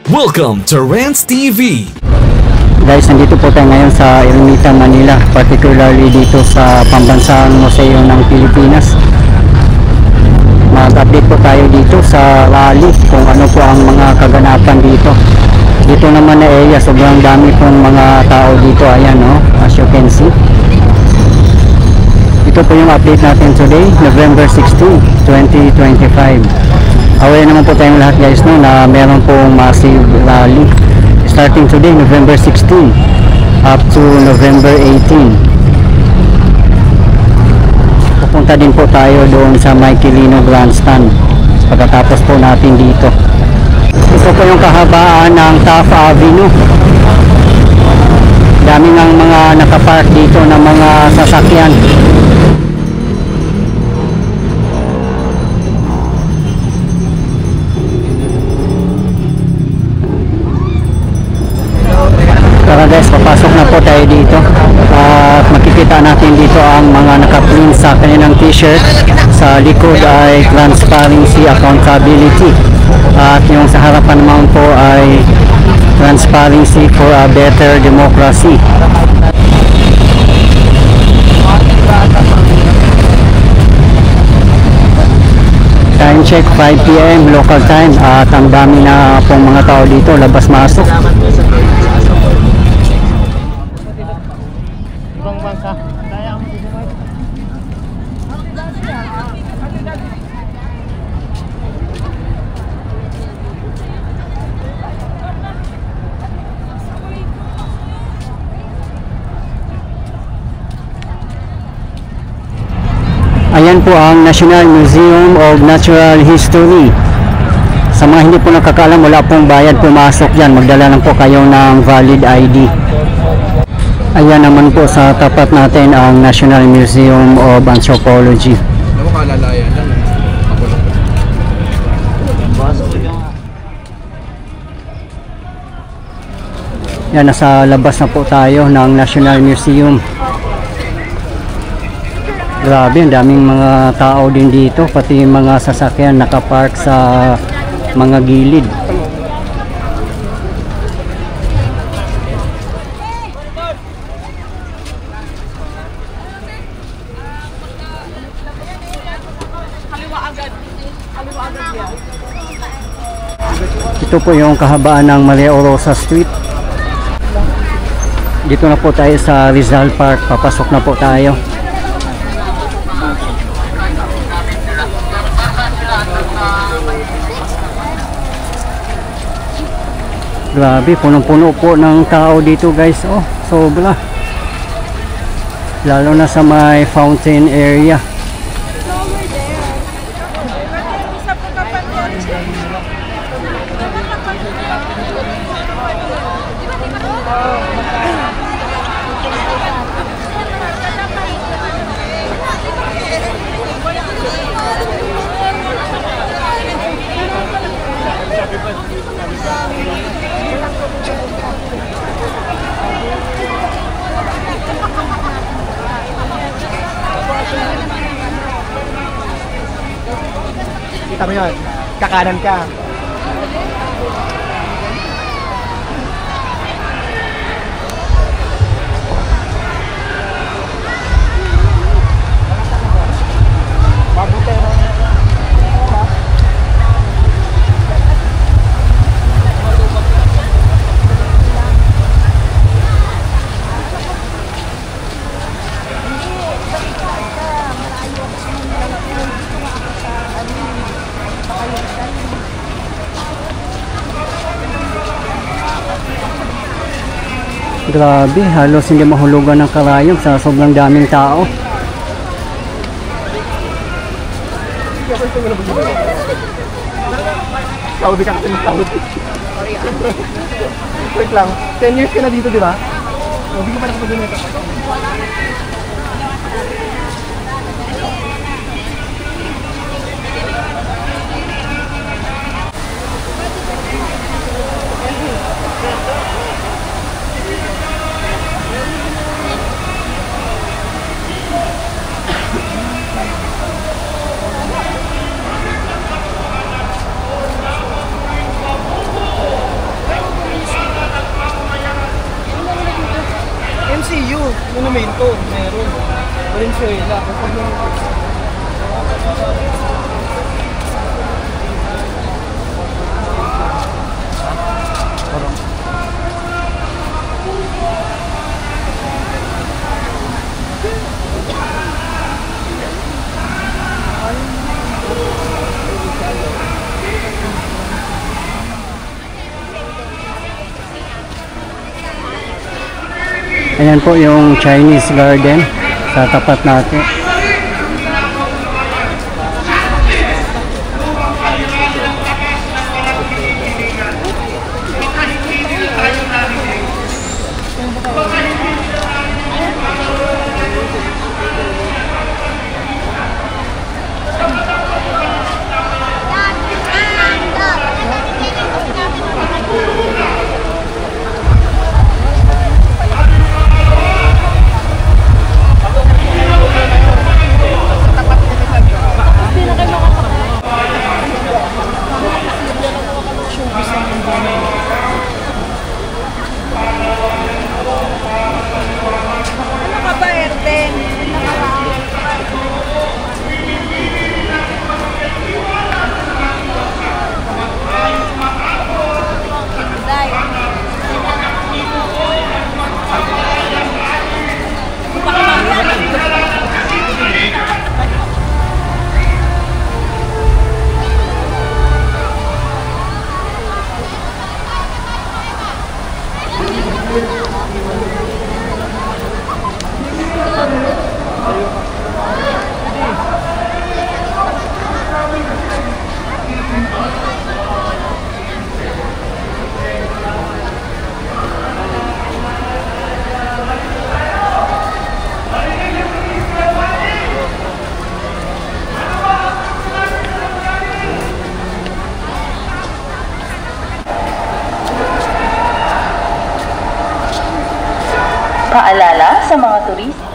Welcome to Rants TV. Guys, nandito po tayo ngayon sa Ermita, Manila, particularly dito sa Pambansang Museo ng Pilipinas. Mag-update po tayo dito sa rally kung ano po ang mga kaganapan dito. Dito naman na area, sobrang dami pong mga tao dito, ayan no, as you can see. Ito po yung update natin today, November 16, 2025. Aware naman po tayong lahat guys no, na meron pong massive rally starting today, November 16 up to November 18. Pupunta din po tayo doon sa Maykilino Grandstand pagkatapos po natin dito. Ito po yung kahabaan ng Taft Avenue. Dami ng mga nakapark dito ng mga sasakyan. Tara guys, papasok na po tayo dito at makikita natin dito ang mga naka-print sa kanilang t-shirt. Sa likod ay transparency, accountability, at yung sa harapan naman po ay transparency for a better democracy. Time check 5 PM local time at ang dami na pong mga tao dito, labas-masok. Ayan po ang National Museum of Natural History. Sa mga hindi po nakakaalam, wala pong bayad pumasok dyan. Magdala lang po kayo ng valid ID. Ayan naman po sa tapat natin ang National Museum of Anthropology. Yan, nasa labas na po tayo ng National Museum. Grabe, ang daming mga tao din dito, pati mga sasakyan nakapark sa mga gilid. Ito po yung kahabaan ng Maria Orosa Street. Dito na po tayo sa Rizal Park, papasok na po tayo. Grabe, punong-puno po ng tao dito guys. Oh, sobra. Lalo na sa may fountain area. Kita mo yun, kakanan ka. Grabe, halos hindi mahulugan ng karayom sa sobrang daming tao. Saudi ka kasi Saudi. Wait lang, 10 years ka na dito, di ba? Hindi ko pa nakapag-unit. monumento, meron. Valenzuela. Kapag yung... Ayan po yung Chinese garden sa tapat natin. Paalala sa mga turista.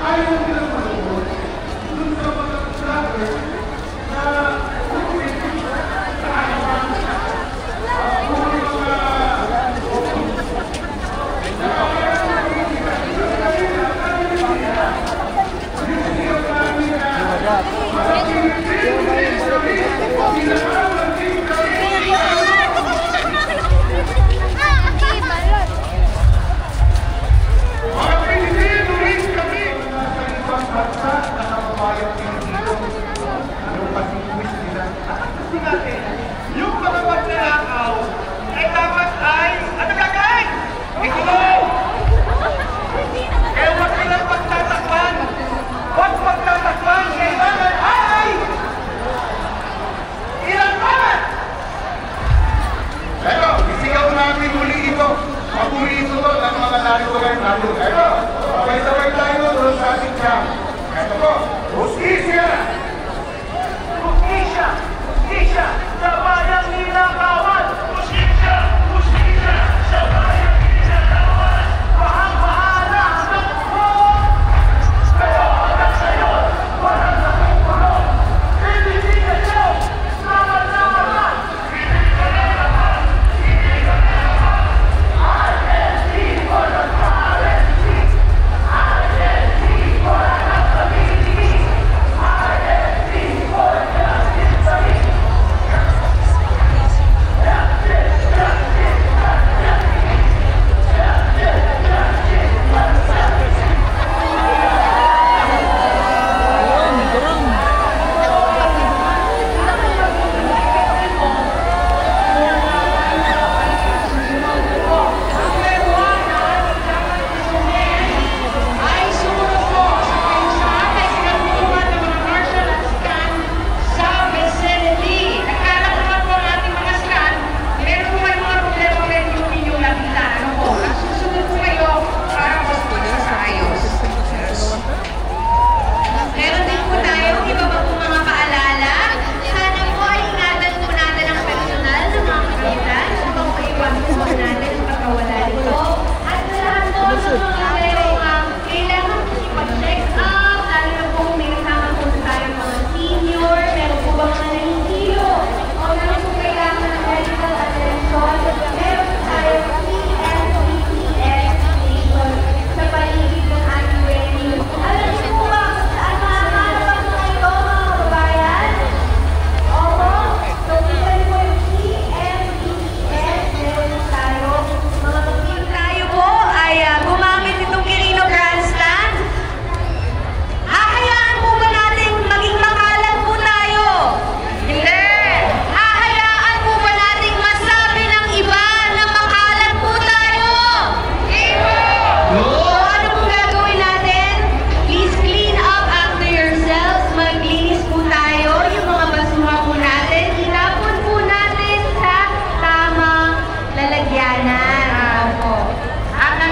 I am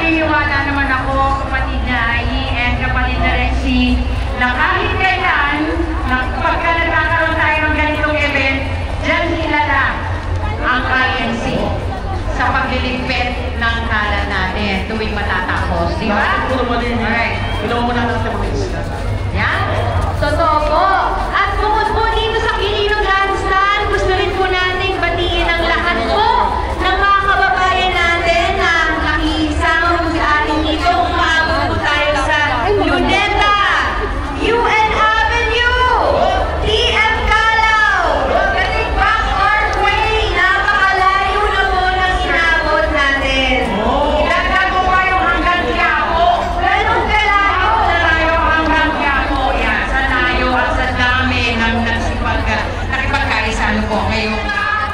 naniniwala naman ako, kapatid na Ai and kapatid na Rexy, na kahit kailan, pagka nagkakaroon tayo ng ganitong event, dyan kilala ang INC sa pagliligpit ng kalat natin tuwing matatapos. Di ba? Alright. Ginawa mo na natin mga isla. Yan? Totoo po. At bukod po dito sa Kilinong Grandstand, gusto rin po natin batiin ang lahat po ng mga kababayan natin na nakisama po sa atin dito. Umaabot po tayo sa Luneta, UN Avenue, TF Calaw, Katigbak Parkway. Napakalayo na po ng inabot natin. Ilagdag po kayo hanggang Quiapo. Ganun kalayo na tayo hanggang Quiapo. Yan, sa layo at sa dami ng nakipagkaisano po ngayong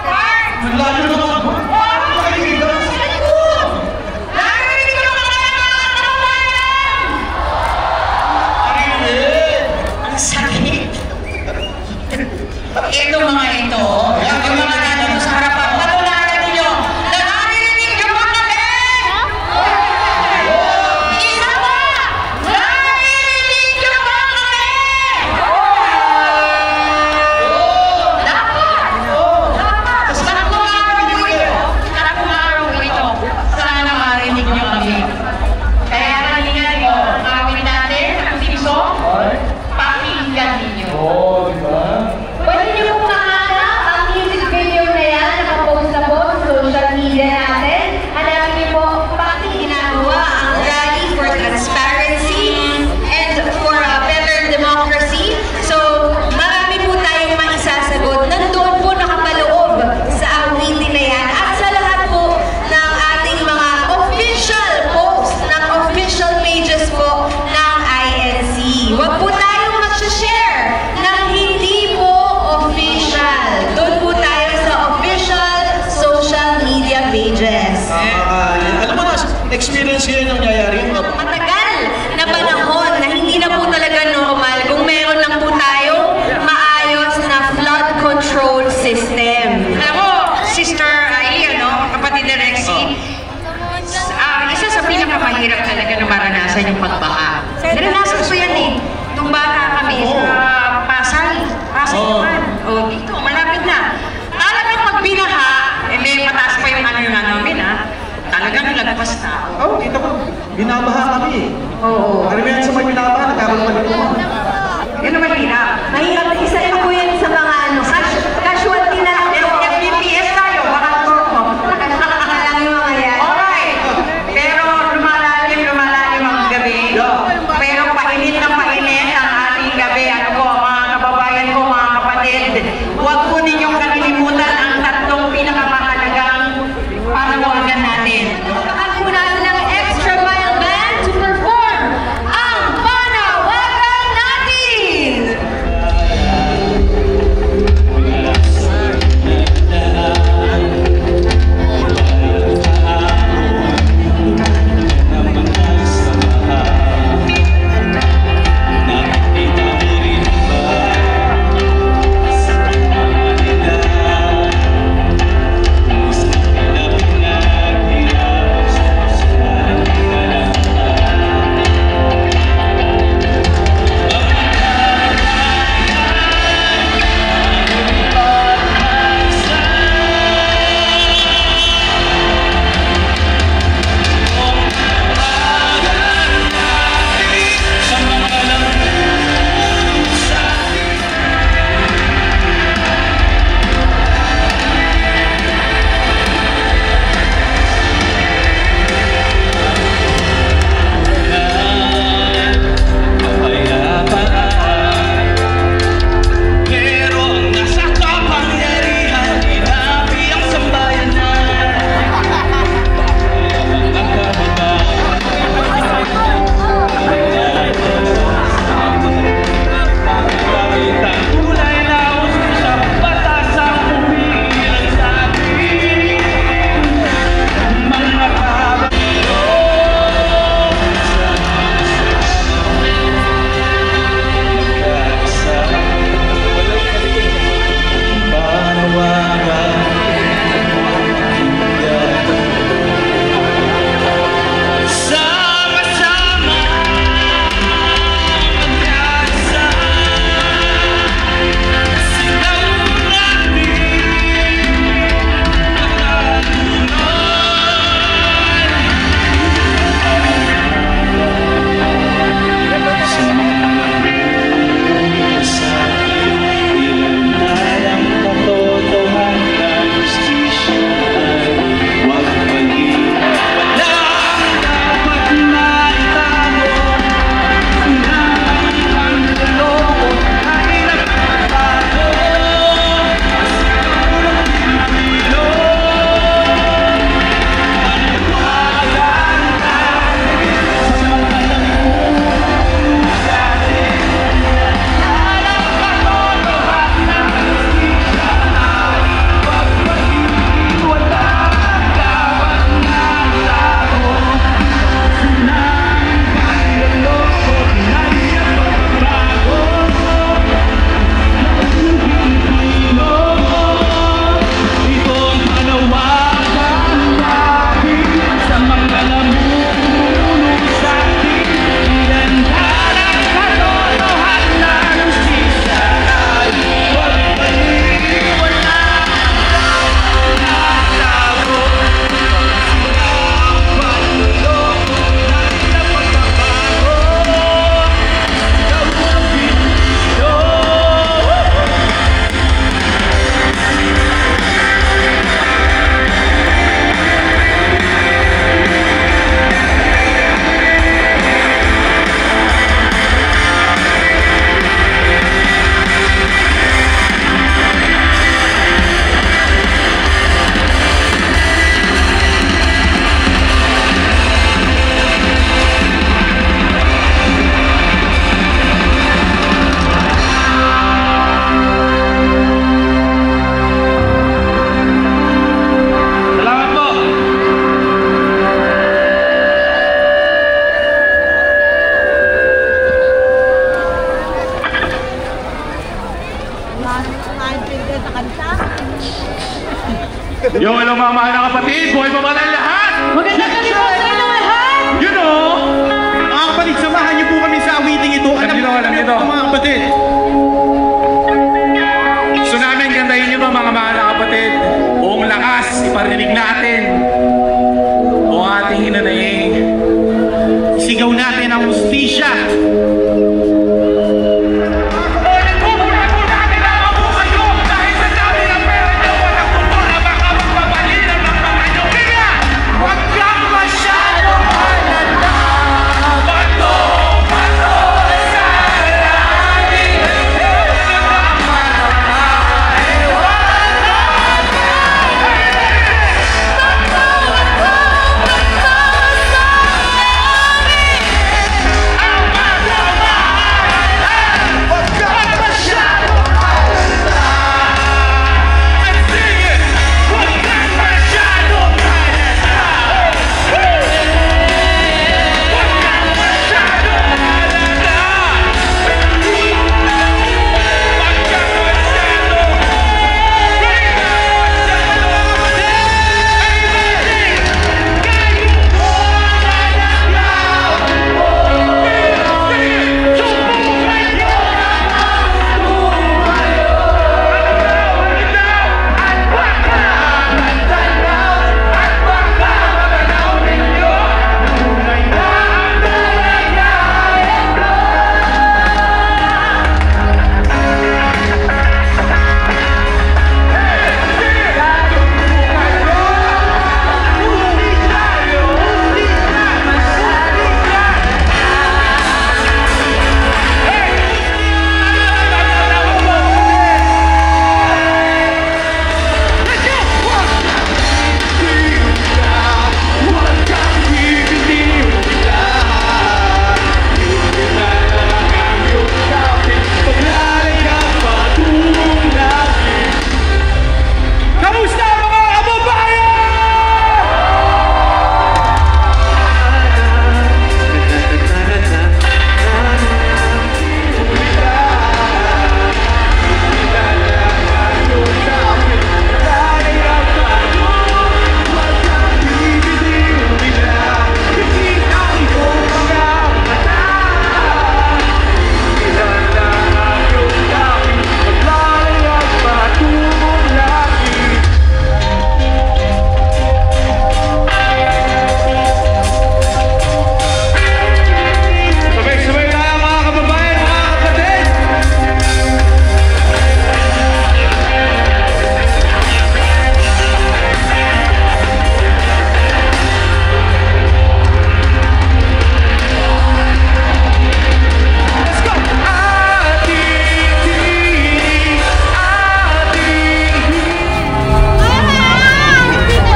park. Malayo naman ako. Ito mga ito, yung mga nandito sa harapan, patularan ninyo, naririnig niyo ba kami? Isa pa! Naririnig niyo ba kami? Dapat! Tatlong araw ito, sana marinig niyo kami. Kaya nalingan niyo, ang awit natin, ang siso, pakinggan ninyo. Pwede niyo pong mahanap ang music video na yan, nakapost na po sa social media natin. Hanapin niyo po pati ginagawa ang Rally for Transparency and for a Better Democracy. So, marami po tayong maisasagot. Nandoon po nakapaloob sa awitin na yan at sa lahat po ng ating mga official posts, ng official pages po ng INC. Huwag po tayong mag-share ng hindi po official. Doon po tayo sa official social media pages. Alam mo na, experience yun yung nangyayari. Matagal na panahon na hindi na po talaga normal kung meron lang po tayo maayos na flood control system. Alam mo, Sister Ai, kapatid na Rexy, isa sa pinakamahirap talaga na maranasan yung pagbaha. Naranasan ko yan eh. Nung bata kami sa Pasay naman. O dito, malapit na. Talagang pag binaha, may mataas pa yung namin talagang lagpas na. Oo, kita mo, binabaha kami. Oo. Alam mo yan sa may binabaha, nagkaroon pa dito. Yan naman hirap. Mahirap. Isa rin po yan sa mga casualty na lang. FBPS tayo, baka po. Lang yung mga yan. Alright. Pero lumalalim ang gabi. Pero painit na painit ang ating gabi. Ano po, mga kababayan ko, mga kapatid. Huwag po ninyong kalilimutan ang tatlong pinakamahalagang panawagan natin. Ang po natin ng Extra Mile Band to perform ang panawagan natin! hustisya.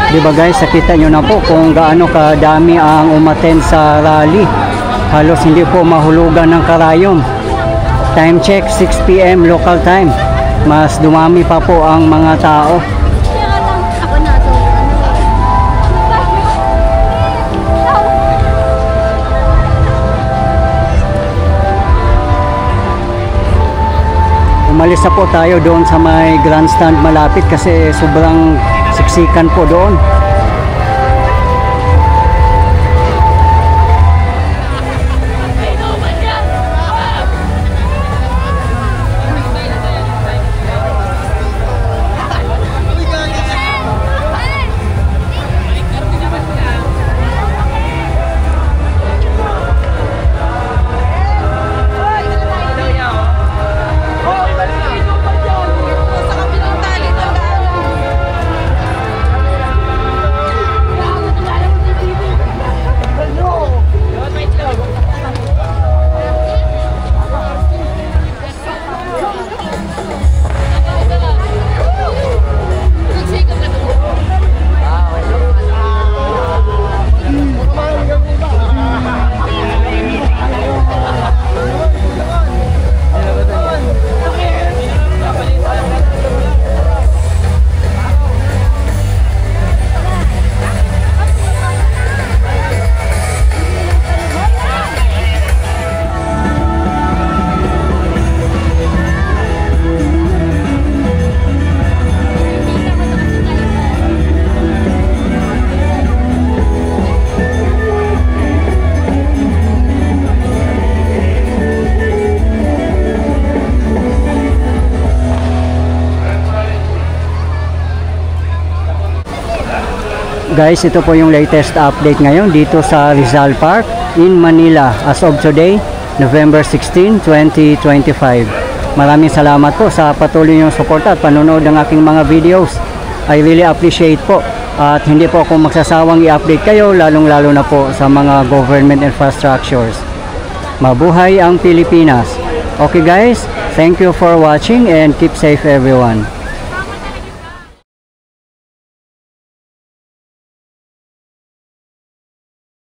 Diba guys, nakita nyo na po kung gaano kadami ang umattend sa rally. Halos hindi po mahulugan ng karayom. Time check 6 PM local time. Mas dumami pa po ang mga tao. Umalis na po tayo doon sa may grandstand malapit kasi sobrang siksikan po doon. Guys, ito po yung latest update ngayon dito sa Rizal Park. in Manila as of today, November 16, 2025. Maraming salamat po sa patuloy niyong suporta at panonood ng aking mga videos. I really appreciate po. At hindi po ako magsasawang i-update kayo, lalong-lalo na po sa mga government infrastructures. Mabuhay ang Pilipinas! Okay guys, thank you for watching and keep safe everyone.